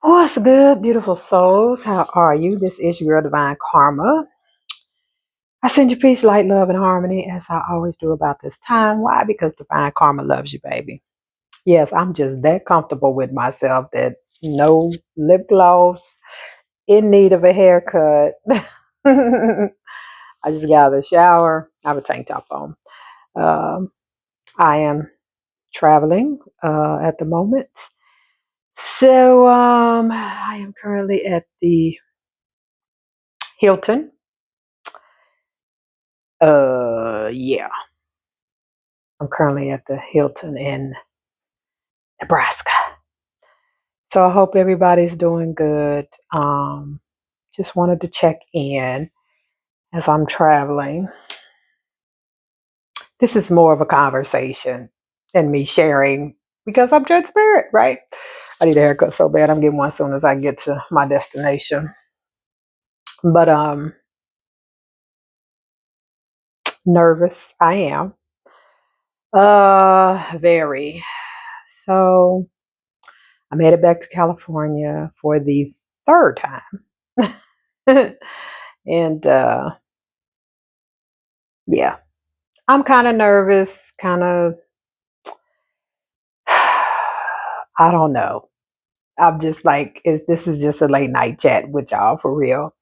What's good, beautiful souls? How are you? This is your divine karma. I send you peace, light, love, and harmony as I always do about this time. Why? Because divine karma loves you, baby. Yes, I'm just that comfortable with myself that no lip gloss, in need of a haircut. I just got out of the shower. I have a tank top on. Um, I am traveling at the moment. So I am currently at the Hilton. Yeah, I'm currently at the Hilton in Nebraska. So I hope everybody's doing good. Just wanted to check in as I'm traveling. This is more of a conversation than me sharing because I'm transparent, right? I need a haircut so bad. I'm getting one as soon as I get to my destination. But nervous I am. Very. So I'm headed back to California for the third time. And yeah, I'm kind of nervous, kind of, I don't know. I'm just like, this is just a late night chat with y'all for real.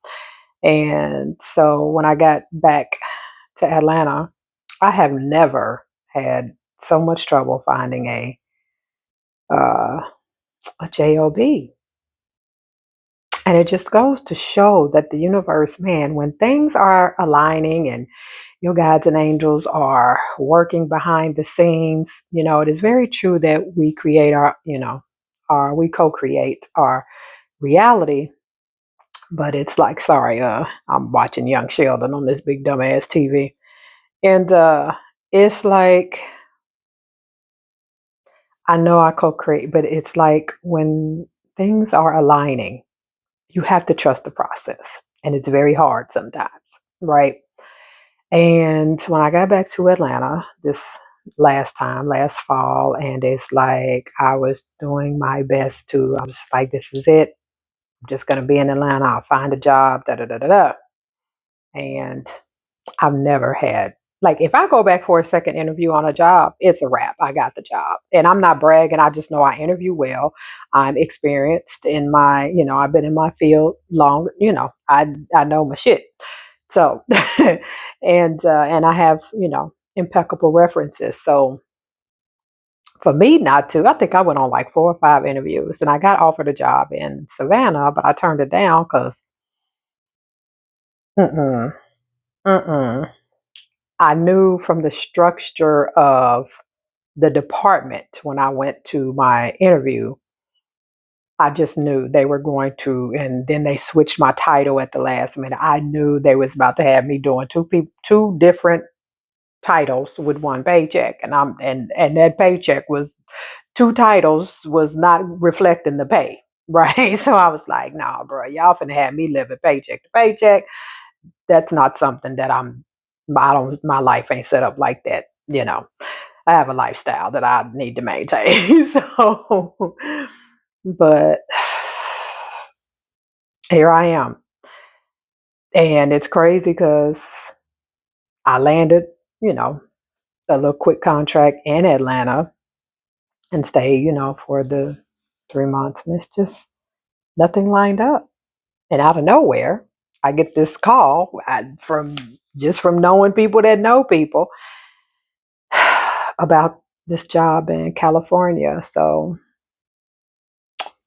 And so when I got back to Atlanta, I have never had so much trouble finding uh, a job. And it just goes to show that the universe, man, when things are aligning and your guides and angels are working behind the scenes, it is very true that we create we co-create our reality. But it's like, sorry, I'm watching Young Sheldon on this big dumbass TV. And it's like, I know I co-create, but it's like when things are aligning, you have to trust the process. And it's very hard sometimes, right? And when I got back to Atlanta this last fall, and it's like I was doing my best I was like, this is it. I'm just going to be in Atlanta. I'll find a job, da da da da da. And I've never had, like, if I go back for a second interview on a job, it's a wrap. I got the job. And I'm not bragging. I just know I interview well. I'm experienced in I've been in my field long, I know my shit. So, and I have, impeccable references. So for me not to, I think I went on like 4 or 5 interviews and I got offered a job in Savannah, but I turned it down because, mm-mm, mm-mm. I knew from the structure of the department when I went to my interview, I just knew they were going to, and then they switched my title at the last minute. I knew they was about to have me doing two different titles with one paycheck, and that paycheck was two titles was not reflecting the pay, right? So I was like, nah, bro, y'all finna have me living paycheck to paycheck. That's not something that I don't, my life ain't set up like that. I have a lifestyle that I need to maintain. So, but here I am. And it's crazy because I landed, you know, a little quick contract in Atlanta and stayed, for the 3 months. And it's just nothing lined up. And out of nowhere, I get this call from knowing people that know people about this job in California. So,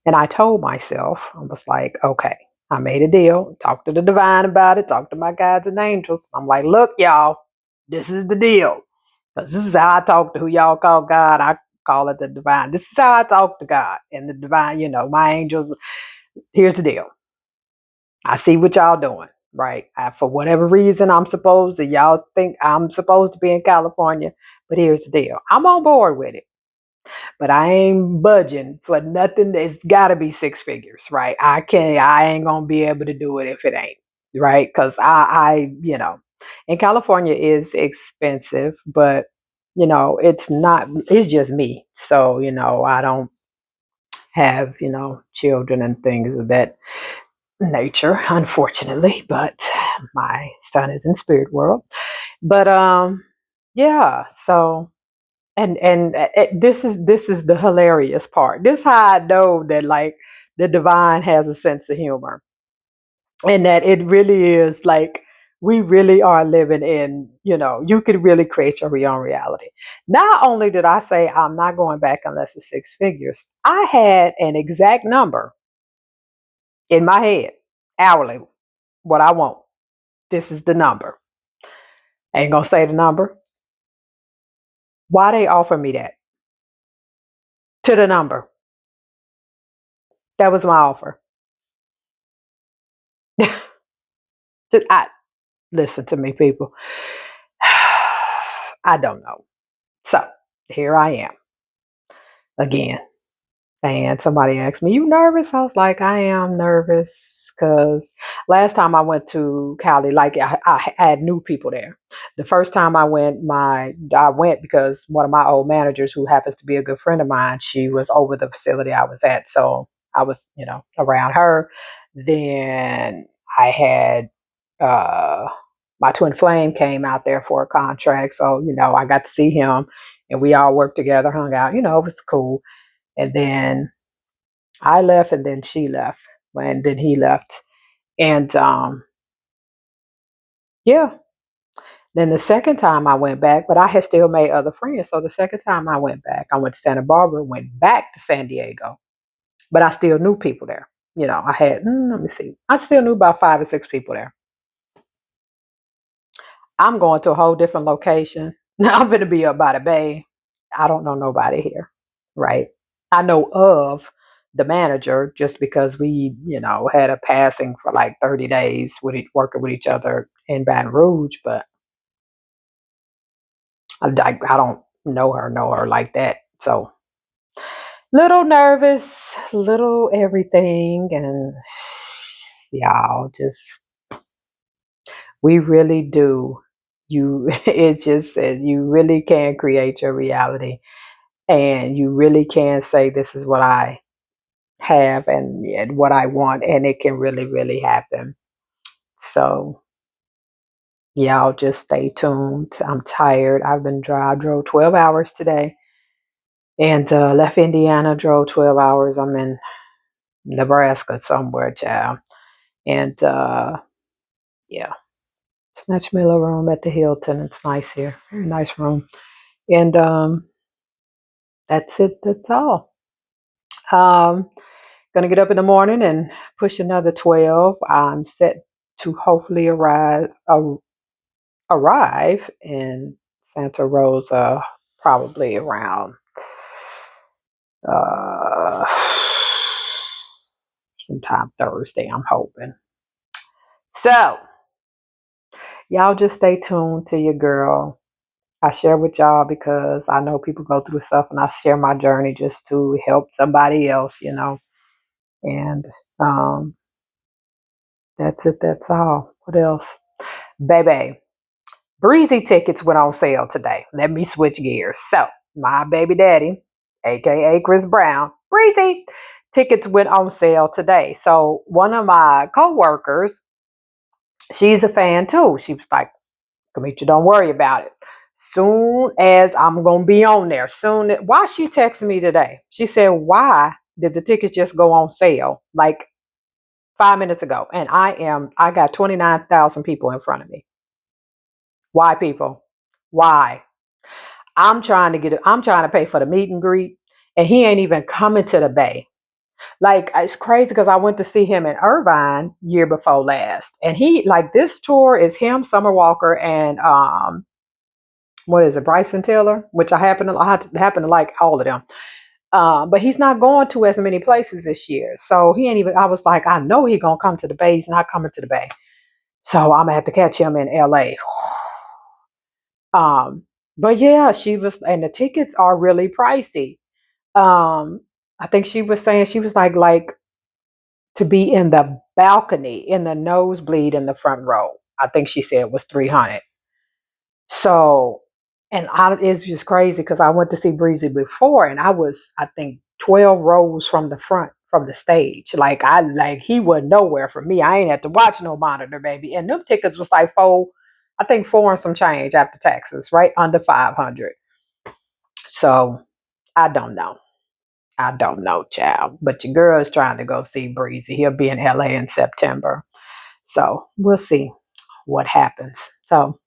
and I told myself, I was like, okay, I made a deal, talked to the divine about it, talked to my guides and angels. I'm like, look, y'all, this is the deal. Because this is how I talk to who y'all call God. I call it the divine. This is how I talk to God and the divine, my angels. Here's the deal. I see what y'all doing, right? For whatever reason, y'all think I'm supposed to be in California, but here's the deal. I'm on board with it, but I ain't budging for nothing. That's got to be 6 figures, right? I ain't gonna be able to do it if it ain't, right? Because and California is expensive, but it's not. It's just me, so I don't. have, children and things of that nature, unfortunately. But my son is in spirit world. But yeah, so this is the hilarious part. This how I know that like the divine has a sense of humor, and that it really is like we really are living in, you could really create your own reality. Not only did I say I'm not going back unless it's six figures, I had an exact number in my head hourly what I want. This is the number. I ain't gonna say the number. Why they offer me that to the number? That was my offer. I listen to me, people. I don't know. So here I am again. And somebody asked me, "You nervous?" I was like, "I am nervous because last time I went to Cali, like I had new people there. The first time I went because one of my old managers, who happens to be a good friend of mine, she was over the facility I was at, so I was, around her. Then I had uh, my twin flame came out there for a contract, so I got to see him, and we all worked together, hung out. It was cool. And then I left, and then she left, and then he left. And yeah, then the second time I went back, but I had still made other friends. So the second time I went back, I went to Santa Barbara, went back to San Diego, but I still knew people there. I had, let me see, I still knew about five or six people there. I'm going to a whole different location. I'm going to be up by the bay. I don't know nobody here, right? I know of the manager just because we, had a passing for like 30 days working with each other in Baton Rouge, but I don't know her like that. So little nervous, little everything, and y'all just we really do. It's just that you really can create your reality, and you really can say this is what I have and what I want, and it can really, really happen. So y'all just stay tuned. I'm tired. I drove 12 hours today, and left Indiana, drove 12 hours. I'm in Nebraska somewhere, child. And yeah, snatch me a little room at the Hilton. It's nice here, very nice room. And that's it. That's all. Um, Gonna get up in the morning and push another 12. I'm set to hopefully arrive in Santa Rosa probably around uh, sometime Thursday, I'm hoping. So, y'all just stay tuned to your girl. I share with y'all because I know people go through stuff, and I share my journey just to help somebody else. And um, that's it. That's all. What else? Baby, Breezy tickets went on sale today. Let me switch gears. So, my baby daddy, aka Chris Brown, Breezy tickets went on sale today. So, one of my coworkers, she's a fan too. She was like, Kamisha, don't worry about it. Soon as I'm gonna be on there, why she texted me today? She said, why did the tickets just go on sale like 5 minutes ago? And I got 29,000 people in front of me. Why, people? Why? I'm trying to pay for the meet and greet, and he ain't even coming to the Bay. Like, it's crazy because I went to see him in Irvine year before last, and he like this tour is him, Summer Walker, and what is it, Bryson Taylor, which I happen to like all of them. But he's not going to as many places this year, so he ain't even. I was like, I know he gonna come to the Bay. He's not coming to the Bay, so I'm gonna have to catch him in L.A. Um, but yeah, she was, and the tickets are really pricey. Um, I think she was saying she was like to be in the balcony in the nosebleed in the front row. I think she said was 300. So, and it's just crazy because I went to see Breezy before, and I think 12 rows from the front, from the stage. Like he wasn't nowhere for me. I ain't had to watch no monitor, baby. And them tickets was like four, I think four and some change after taxes, right under 500. So I don't know. I don't know, child. But your girl is trying to go see Breezy. He'll be in LA in September. So we'll see what happens. So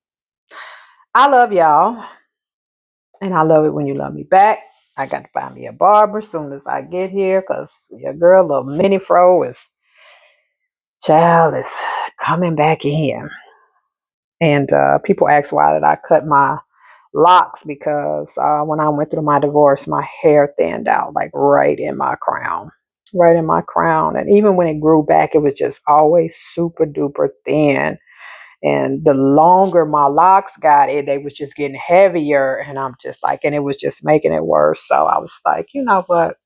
I love y'all. And I love it when you love me back. I got to find me a barber as soon as I get here because your girl, little mini fro, is coming back in. And people ask why did I cut my locks because when I went through my divorce, my hair thinned out like right in my crown. Right in my crown. And even when it grew back, it was just always super duper thin. And the longer my locks got it, they was just getting heavier. And I'm just like, and it was just making it worse. So I was like, you know what?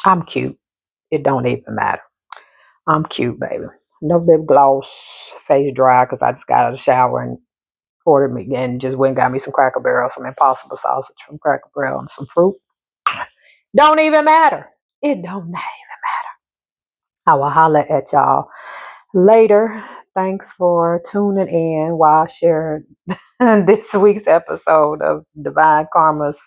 I'm cute. It don't even matter. I'm cute, baby. No lip gloss, face dry, because I just got out of the shower and ordered me and just went and got me some Cracker Barrel, some Impossible sausage from Cracker Barrel and some fruit. Don't even matter. It don't matter. I will holler at y'all later. Thanks for tuning in while I shared this week's episode of Divine Karma's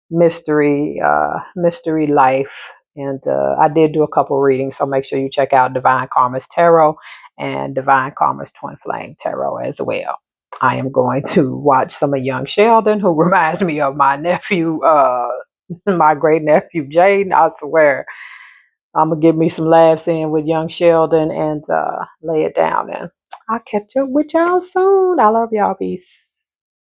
mystery life. And I did do a couple readings, so make sure you check out Divine Karma's Tarot and Divine Karma's Twin Flame Tarot as well. I am going to watch some of Young Sheldon, who reminds me of my nephew, my great nephew Jaden. I swear, I'm gonna give me some laughs in with Young Sheldon and lay it down. And I'll catch up with y'all soon. I love y'all. Peace.